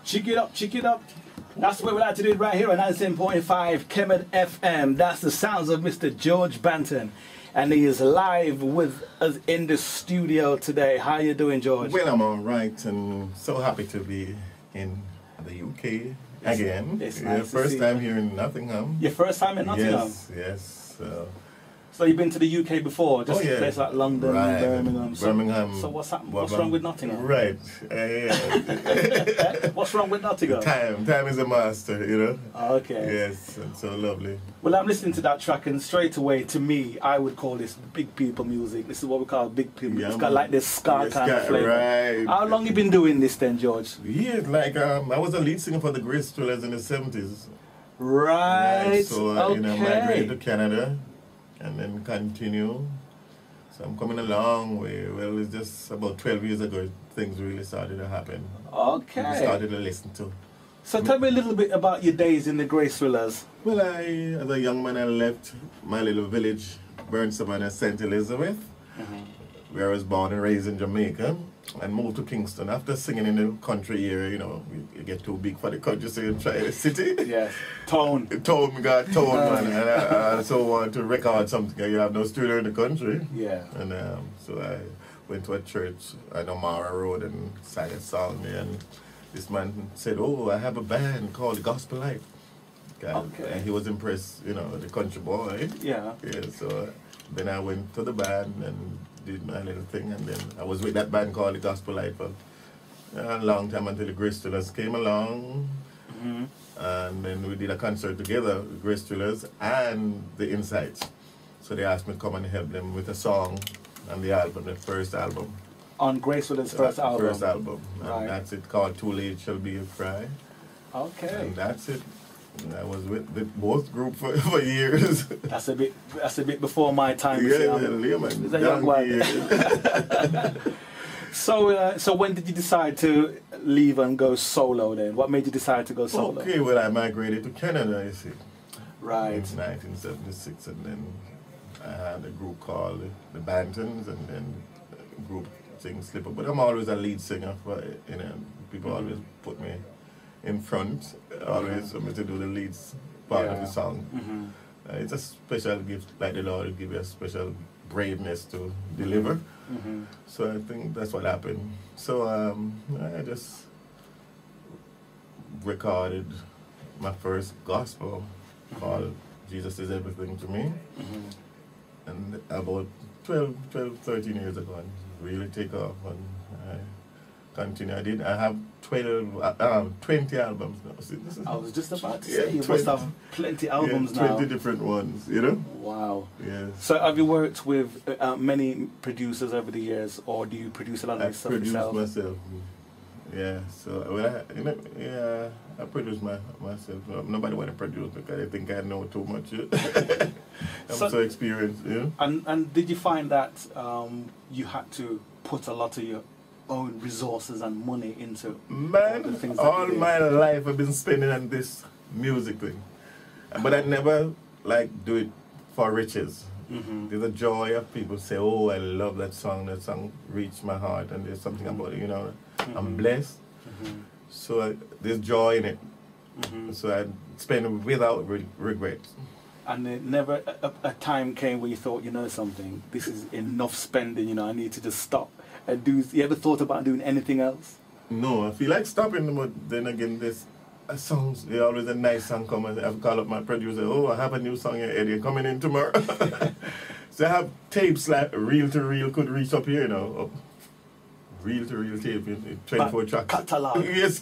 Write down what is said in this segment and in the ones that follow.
Check it up, check it up. That's what we like to do right here on 97.5 Kemet FM. That's the sounds of Mr. George Banton. And he is live with us in the studio today. How you doing, George? Well, I'm all right and so happy to be in the UK again. It's nice first time here in Nottingham. Your first time in Nottingham? Yes. So you've been to the UK before? Just a place like London, right. Birmingham. Birmingham. So what's wrong with Nottingham? Right. What's wrong with Nottingham? Time is a master, you know. Okay. Yes, and so lovely. Well, I'm listening to that track, and straight away, to me, I would call this big people music. This is what we call big people. Yeah, it's got like this ska kind of flavor. Right. How long you been doing this then, George? Yeah, I was a lead singer for the Grace Thrillers in the 70s. Right. So okay. Migrated to Canada and then continue. So I'm coming a long way. Well, it's just about 12 years ago things really started to happen. Okay. People started to listen to. So tell me a little bit about your days in the Grace Thrillers. Well, as a young man, I left my little village, Burnside, St. Elizabeth, where I was born and raised in Jamaica, and moved to Kingston. After singing in the country area, you know, you get too big for the country, so you try the city. Yes. Tone. We got tone, man. And I so wanted to record something. You have no studio in the country. Yeah. And so I went to a church on O'Mara Road and sang a song there. And this man said, "Oh, I have a band called the Gospel Light." Okay. And he was impressed, you know, the country boy. Yeah. Yeah, so then I went to the band and did my little thing, and then I was with that band called the Gospel Light for a long time until the Grace Thrillers came along. And then we did a concert together, the Grace Thrillers and the Insights. So they asked me to come and help them with a song on the album, the first album. On Grace Thrillers' first album? First album. And right. that's it, called Too Late Shall Be a Cry. Okay. And that's it. I was with both groups for years. That's a bit before my time. Yeah, man. Is that young one? So when did you decide to leave and go solo then? What made you decide to go solo? Okay, well, I migrated to Canada, you see. Right. In 1976, and then I had a group called the Bantons, and then a group sing Slipper. But I'm always a lead singer for, you know, people always put me in front, always for me to do the leads part of the song. It's a special gift, like the Lord will give you a special braveness to deliver. So I think that's what happened. So I just recorded my first gospel called Jesus Is Everything to Me. And about 13 years ago, and really take off, and I continue. I have 20 albums now. See, I was just about to say, you must have plenty albums 20 now. 20 different ones, you know? Wow. Yes. So have you worked with many producers over the years, or do you produce a lot of this stuff yourself? I produce myself. Yeah, so I produce myself. Nobody want to produce because I think I know too much. I'm so experienced, you know? And did you find that you had to put a lot of your own resources and money into all the things that all my life I've been spending on this music thing, but I never do it for riches. There's a joy of people say, "Oh, I love that song reached my heart," and there's something about it, you know. I'm blessed, so there's joy in it. So I spend it without regret. And never a time came where you thought, you know something, this is enough spending, you know, I need to just stop and do. You ever thought about doing anything else? No, I feel like stopping, but then again, there's songs, there's always a nice song coming. I've called up my producer, "Oh, I have a new song here, Eddie, coming in tomorrow." So I have tapes like reel to reel could reach up here, you know. Reel to reel tape in 24 tracks. Catalog. Yes,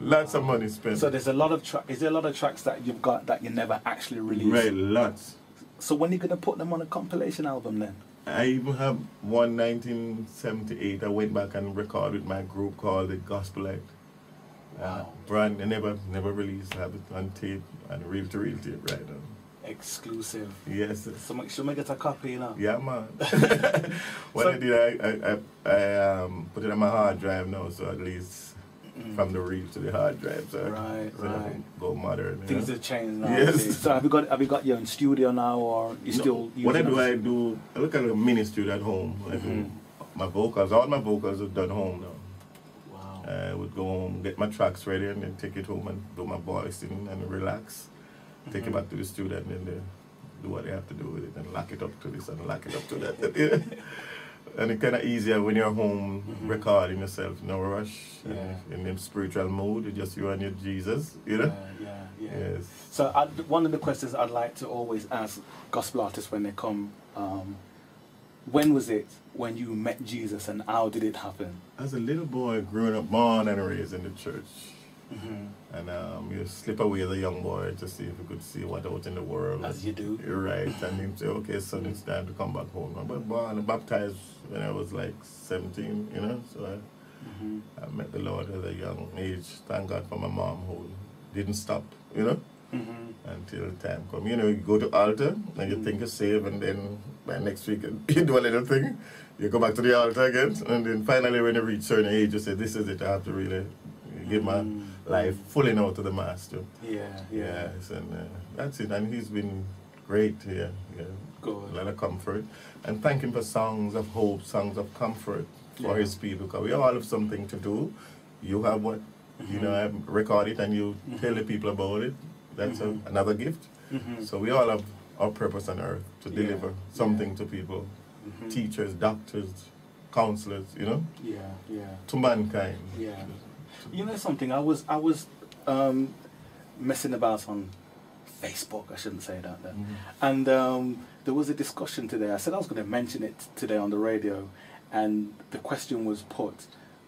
lots of money spent. So there's a lot of is there a lot of tracks that you've got that you never actually released? Right, lots. So when are you going to put them on a compilation album then? I even have one 1978. I went back and recorded with my group called the Gospel Light. Wow. Brand, I never released. I have it on tape and reel to reel tape right now. Exclusive. Yes. So should we get a copy, you know? Yeah, man. What I did, I put it on my hard drive now, so at least from the reel to the hard drive, so right. go modern. Things have changed now. Yes. So have you got your own studio now, or you still? What I do, I look at a mini studio at home. I do my vocals. All my vocals are done home now. Wow. I would go home, get my tracks ready, and then take it home and do my voicing and relax. Take it back to the studio, and then they do what they have to do with it, and lock it up to this and lock it up to that. And it's kind of easier when you're home recording yourself, no rush, in the spiritual mood, it's just you and your Jesus, you know? Yes. So one of the questions I'd like to always ask gospel artists when they come, when was it when you met Jesus and how did it happen? As a little boy, growing up, born and raised in the church. And you slip away as a young boy to see if you could see what out in the world. As you do. You're right. And you say, okay, son, it's time to come back home. I was born and baptized when I was like 17, you know. So I met the Lord at a young age. Thank God for my mom who didn't stop, you know, until time come. You know, you go to altar and you think you're saved, and then by next week you do a little thing. You go back to the altar again, and then finally when you reach a certain age, you say, this is it, I have to really give my life fully now to the Master. Yes, and that's it. And he's been great here. Good. A lot of comfort. And thank him for songs of hope, songs of comfort for his people. Because we all have something to do. You have what, you know, I record it and you tell the people about it. That's another gift. So we all have our purpose on earth to deliver something to people. Teachers, doctors, counselors, you know? To mankind. You know something, I was messing about on Facebook, I shouldn't say that then. And there was a discussion today. I said I was going to mention it today on the radio, and the question was put,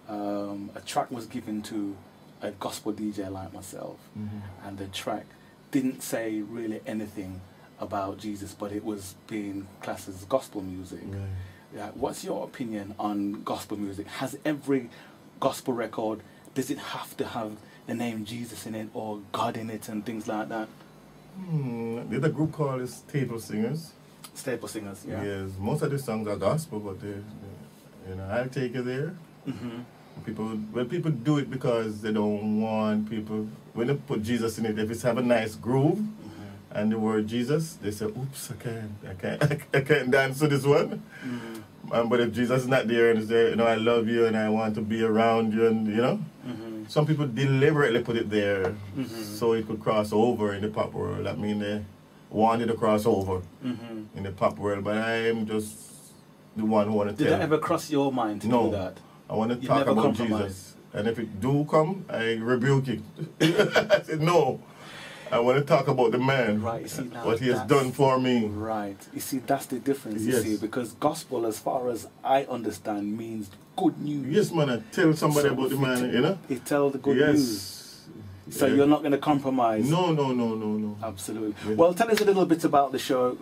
a track was given to a gospel DJ like myself, and the track didn't say really anything about Jesus, but it was being classed as gospel music. What's your opinion on gospel music? Has every gospel record, does it have to have the name Jesus in it or God in it and things like that? The other group called is Staple Singers. Staple Singers, Yes, most of the songs are gospel, but you know, I'll take you there. People do it because they don't want people, when they put Jesus in it, if it's have a nice groove and the word Jesus, they say, oops, I can't dance to this one. But if Jesus is not there and say, you know, I love you and I want to be around you, and you know, some people deliberately put it there so it could cross over in the pop world. I mean, they wanted to cross over in the pop world, but I am just the one who want to tell. Did that ever cross your mind to do that? I want to talk about Jesus. And if it do come, I rebuke it. I said, no. I want to talk about the man, right, you see, now what he has done for me. Right. You see, that's the difference, you see, because gospel, as far as I understand, means good news. Yes, man, I tell somebody about the man, you know? He tell the good news. So you're not going to compromise? No. Absolutely. Yeah. Well, tell us a little bit about the show.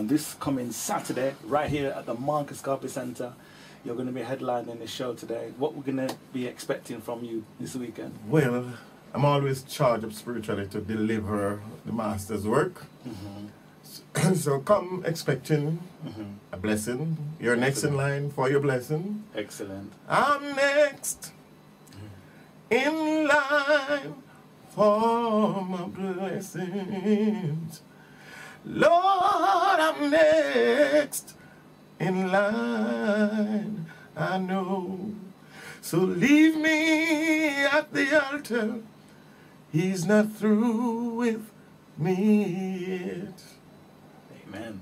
This coming Saturday, right here at the Marcus Garvey Centre. You're going to be headlining the show today. What we're going to be expecting from you this weekend? Well, I'm always charged up spiritually to deliver the Master's work. So come expecting a blessing. You're next in line for your blessing. Excellent. I'm next in line for my blessings. Lord, I'm next in line, I know. So leave me at the altar. He's not through with me yet. Amen.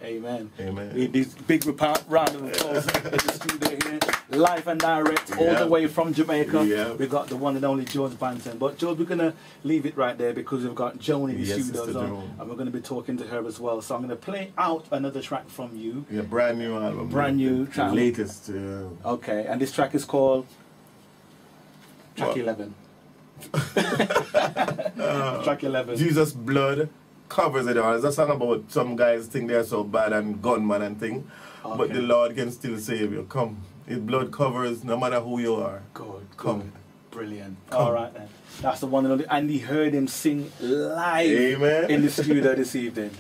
Amen. Amen. This big round of applause in the studio here, live and direct, all the way from Jamaica. We've got the one and only George Banton. But George, we're going to leave it right there because we've got Joan in the studios on, and we're going to be talking to her as well. So I'm going to play out another track from you. Yeah, brand new album. Brand new track. Latest. Okay, and this track is called track 11. Track 11. Jesus' blood covers it all. It's a song about some guys think they're so bad and gunman and thing, but the Lord can still save you. Come, His blood covers no matter who you are. Good. Come. Brilliant. All right then. That's the one and only. And he heard him sing live in the studio this evening.